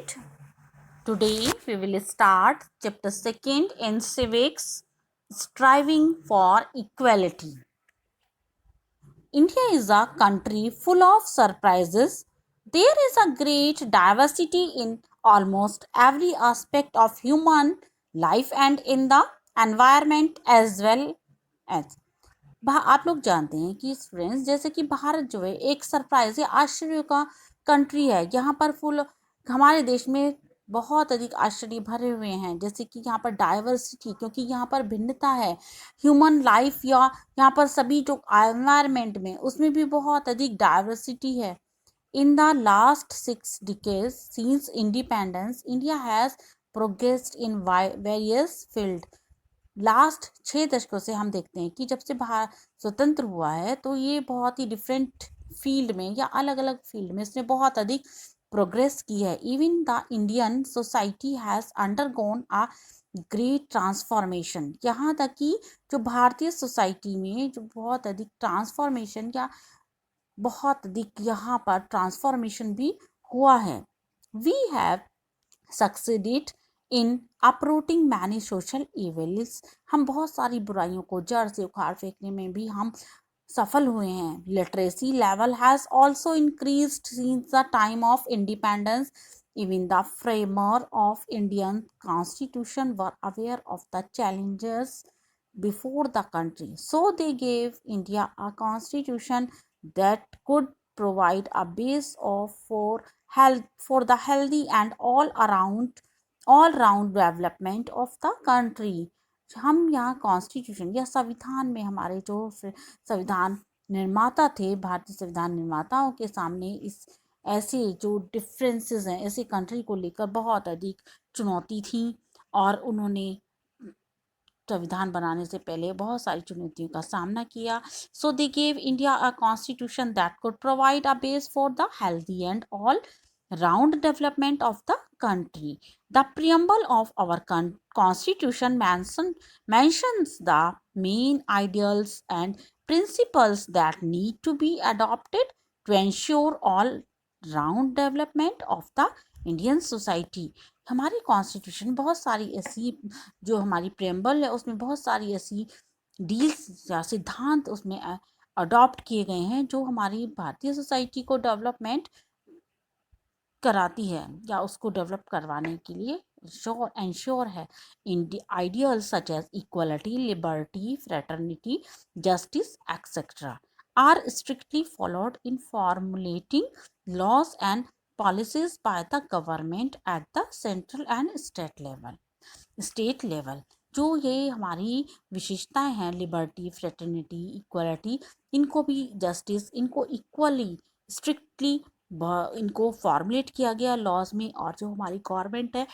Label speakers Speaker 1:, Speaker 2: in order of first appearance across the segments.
Speaker 1: student. Today we will start chapter 2nd in civics, striving for equality. India is a country full of surprises. There is a great diversity in almost every aspect of human life and in the environment as well as. आप लोग जानते हैं कि students जैसे कि भारत जो है एक सरप्राइज है, आश्चर्य का कंट्री है। यहाँ पर फुल हमारे देश में बहुत अधिक आश्चर्य भरे हुए हैं, जैसे कि यहाँ पर डाइवर्सिटी, क्योंकि यहाँ पर भिन्नता है ह्यूमन लाइफ या यहाँ पर सभी जो एनवायरनमेंट में उसमें भी बहुत अधिक डाइवर्सिटी है। In the last 6 decades since independence, India has progressed in various fields. Last 6 दशकों से हम देखते हैं कि जब से भारत स्वतंत्र हुआ है तो ये बहुत ही डिफरेंट फील्ड में या अलग अलग फील्ड में इसने बहुत अधिक प्रोग्रेस की है। Even the Indian society has undergone a great transformation. यहाँ तक कि जो भारतीय सोसाइटी में जो बहुत अधिक ट्रांसफॉर्मेशन या बहुत अधिक यहाँ पर ट्रांसफॉर्मेशन भी हुआ है। We have succeeded in uprooting many social evils. हम बहुत सारी बुराइयों को जड़ से उखाड़ फेंकने में भी हम सफल हुए हैं। Literacy level has also increased since the time of independence. Even the framer of Indian constitution were aware of the challenges before the country. So they gave India a constitution that could provide a base for the healthy and all round development of the country. हम यहाँ constitution या संविधान में हमारे जो संविधान निर्माता थे, भारतीय संविधान निर्माताओं के सामने इस ऐसे जो डिफरेंसेस हैं, ऐसे कंट्री को लेकर बहुत अधिक चुनौती थी और उन्होंने संविधान बनाने से पहले बहुत सारी चुनौतियों का सामना किया. So they gave India a constitution that could provide a base for the healthy and all round development of the country. The preamble of our constitution mentions the main ideals and principles that need to be adopted to ensure all round development of the Indian society. हमारी constitution बहुत सारी ऐसी जो हमारी preamble है उसमें बहुत सारी ऐसी डील्स या सिद्धांत उसमें अडॉप्ट किए गए हैं जो हमारी भारतीय सोसाइटी को डेवलपमेंट कराती है या उसको डेवलप करवाने के लिए एंश्योर है. Ideal such as equality, liberty, fraternity, justice etcetera are strictly followed in formulating laws and policies by the government at the central and state level. जो ये हमारी विशेषताएं हैं, लिबर्टी, फ्रेटर्निटी, इक्वलिटी, इनको भी जस्टिस, इनको इक्वली स्ट्रिक्टली इनको formulate किया गया लॉज में. और जो हमारी गवर्नमेंट है,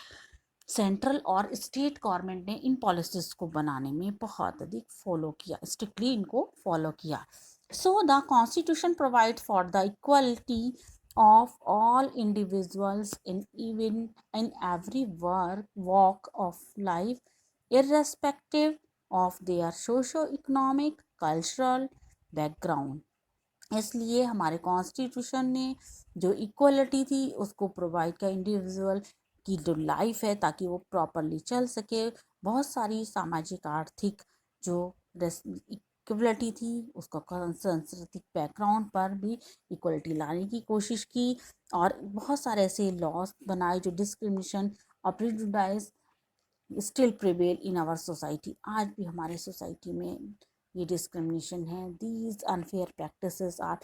Speaker 1: सेंट्रल और स्टेट गवर्नमेंट ने इन पॉलिसीज को बनाने में बहुत अधिक फॉलो किया, स्ट्रिक्टली इनको फॉलो किया. So the constitution provide for the equality of all individuals in every walk of life, irrespective of their socio-economic, cultural background. इसलिए हमारे कॉन्स्टिट्यूशन ने जो इक्वलिटी थी उसको प्रोवाइड किया इंडिविजुअल की जो लाइफ है ताकि वो प्रॉपरली चल सके. बहुत सारी सामाजिक आर्थिक जो इक्वलिटी थी उसको सांस्कृतिक बैकग्राउंड पर भी इक्वलिटी लाने की कोशिश की और बहुत सारे ऐसे लॉज बनाए जो डिस्क्रिमिनेशन और prejudice still prevail in our society. आज भी हमारे सोसाइटी में ये डिस्क्रिमिनेशन है. These unfair practices are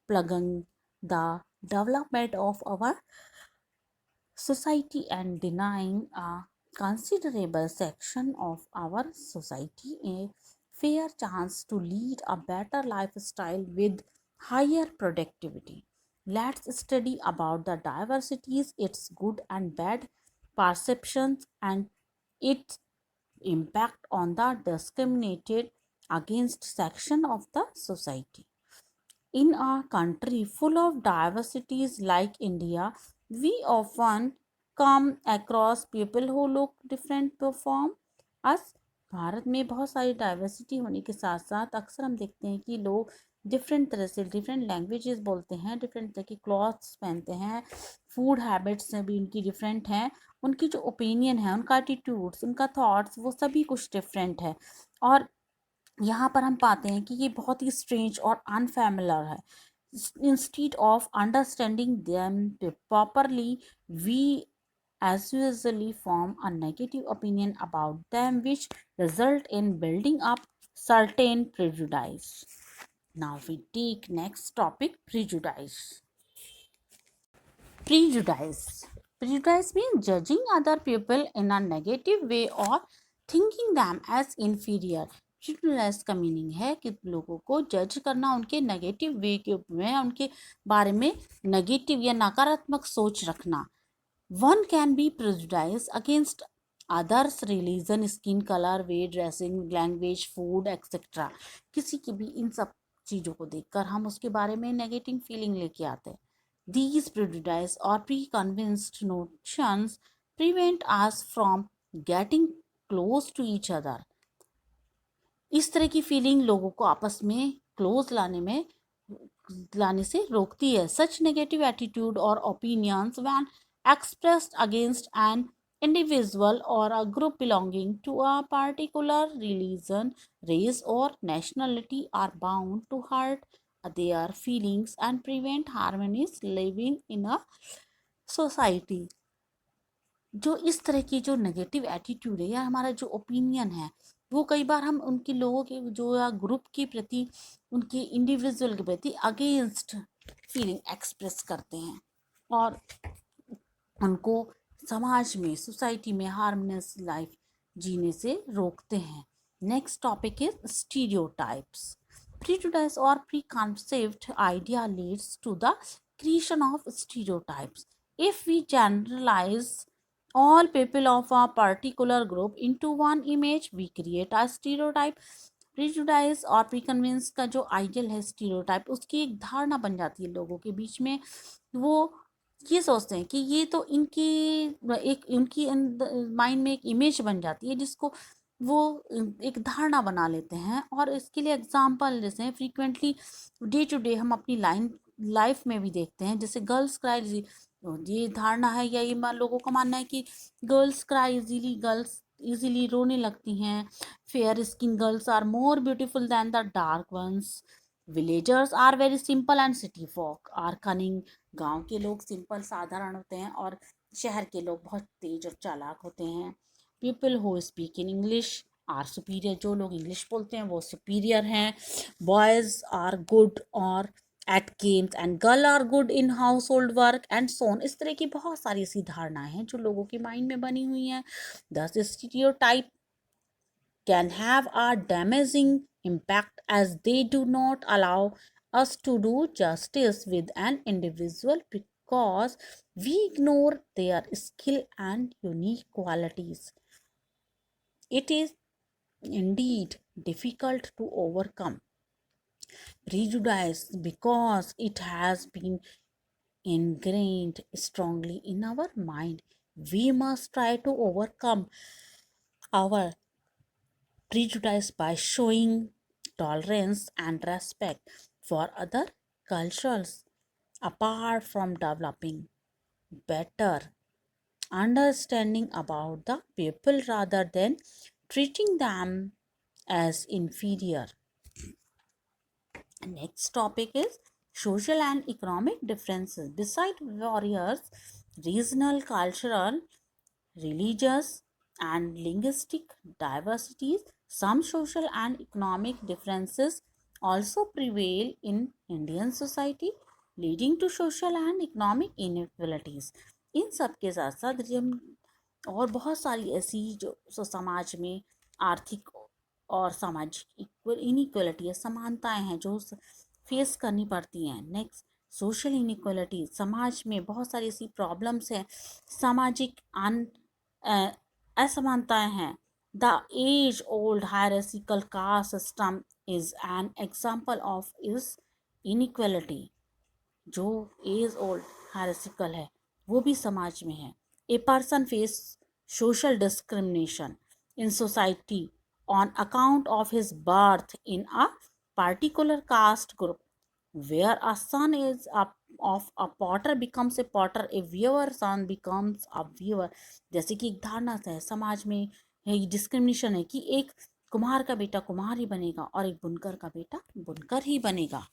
Speaker 1: plugging the development of our society and denying a considerable section of our society a fair chance to lead a better lifestyle with higher productivity. Let's study about the diversities, its good and bad perceptions, and its impact on the discriminated against section of the society. In a country full of diversities like India, we often come across people who look different from us. Bharat में बहुत सारी diversity होने के साथ साथ अक्सर हम देखते हैं कि लोग डिफरेंट तरह से डिफरेंट लैंग्वेजेस बोलते हैं, डिफरेंट तरह के क्लॉथ्स पहनते हैं, फूड हैबिट्स भी उनकी डिफरेंट हैं, उनकी जो ओपिनियन है, उनका एटीट्यूड्स, उनका थॉट्स, वो सभी कुछ डिफरेंट है। और यहाँ पर हम पाते हैं कि ये बहुत ही स्ट्रेंज और अनफैमिलर है। Instead of understanding them properly, we as usually form a negative opinion about them, which result in building up certain prejudice. Now we take next topic, prejudice. Prejudice. Prejudice means judging other people in a negative way or thinking them as inferior. Prejudice का meaning है कि लोगों को जज करना उनके negative way के में, उनके बारे में नेगेटिव या नकारात्मक सोच रखना. One can be prejudiced against others, religion, skin color, way, dressing, language, food, etc. किसी की भी इन सब चीज़ों को देखकर हम उसके बारे में नेगेटिव फीलिंग लेके आते हैं. These prejudice or preconceived notions prevent us from getting close to each other. इस तरह की फीलिंग लोगों को आपस में क्लोज लाने से रोकती है. सच नेगेटिव एटीट्यूड और opinions when expressed against an individual or a group belonging to a particular religion, race, or nationality are bound to hurt their feelings and prevent harmonious living in a society. जो इस तरह की जो negative attitude है या हमारा जो opinion है, वो कई बार हम उनके लोगों के जो या ग्रुप के प्रति, उनके इंडिविजुअल के प्रति अगेंस्ट फीलिंग एक्सप्रेस करते हैं और उनको समाज में, सोसाइटी में हार्मोनियस लाइफ जीने से रोकते हैं. Next topic is stereotypes. Prejudice or preconceived idea leads to the creation of stereotypes. If we generalize all people of a particular group into one image, we create a stereotype. Prejudice और preconceived का जो ideal है, stereotype, उसकी एक धारणा बन जाती है लोगों के बीच में. वो ये सोचते हैं कि ये तो उनकी माइंड में एक इमेज बन जाती है जिसको वो एक धारणा बना लेते हैं. और इसके लिए एग्जाम्पल जैसे फ्रीक्वेंटली डे टू डे हम अपनी लाइफ में भी देखते हैं. जैसे गर्ल्स क्राई, ये धारणा है या ये लोगों का मानना है कि girls cry easily, girls easily रोने लगती हैं. Fair skin girls are more beautiful than the dark ones. Villagers are very simple and city folk are cunning. गांव के लोग सिंपल साधारण होते हैं और शहर के लोग बहुत तेज और चालाक होते हैं. People who speak in English are superior. जो लोग इंग्लिश बोलते हैं वो सुपीरियर हैं. बॉयज़ आर गुड और at games and girl are good in household work and so on. इस तरह की बहुत सारी ऐसी धारणाएं हैं जो लोगों के माइंड में बनी हुई हैं. दस stereotype can have a damaging impact as they do not allow us to do justice with an individual because we ignore their skill and unique qualities. It is indeed difficult to overcome prejudice because it has been ingrained strongly in our mind. We must try to overcome our prejudice by showing tolerance and respect for other cultures. Apart from developing better understanding about the people rather than treating them as inferior. Next topic is social and economic differences. Beside various regional, cultural, religious, and linguistic diversities, some social and economic differences also prevail in Indian society, leading to social and economic inequalities. इन सब के साथ साथ हम और बहुत सारी ऐसी जो समाज में आर्थिक और सामाजिक इनइक्वलिटी है, समानताएं हैं जो फेस करनी पड़ती हैं. Next, social inequality. समाज में बहुत सारी ऐसी प्रॉब्लम्स हैं, सामाजिक असमानताएं हैं. The age old hierarchical caste system is an example of this inequality. जो एज ओल्ड हायरार्किकल है वो भी समाज में है. A person face social discrimination in society on account of his birth in a particular caste group. Where a son is of a potter becomes a potter, a viewer son becomes a viewer. जैसे कि एक धारणा है समाज में, ये discrimination है कि एक कुम्हार का बेटा कुम्हार ही बनेगा और एक बुनकर का बेटा बुनकर ही बनेगा।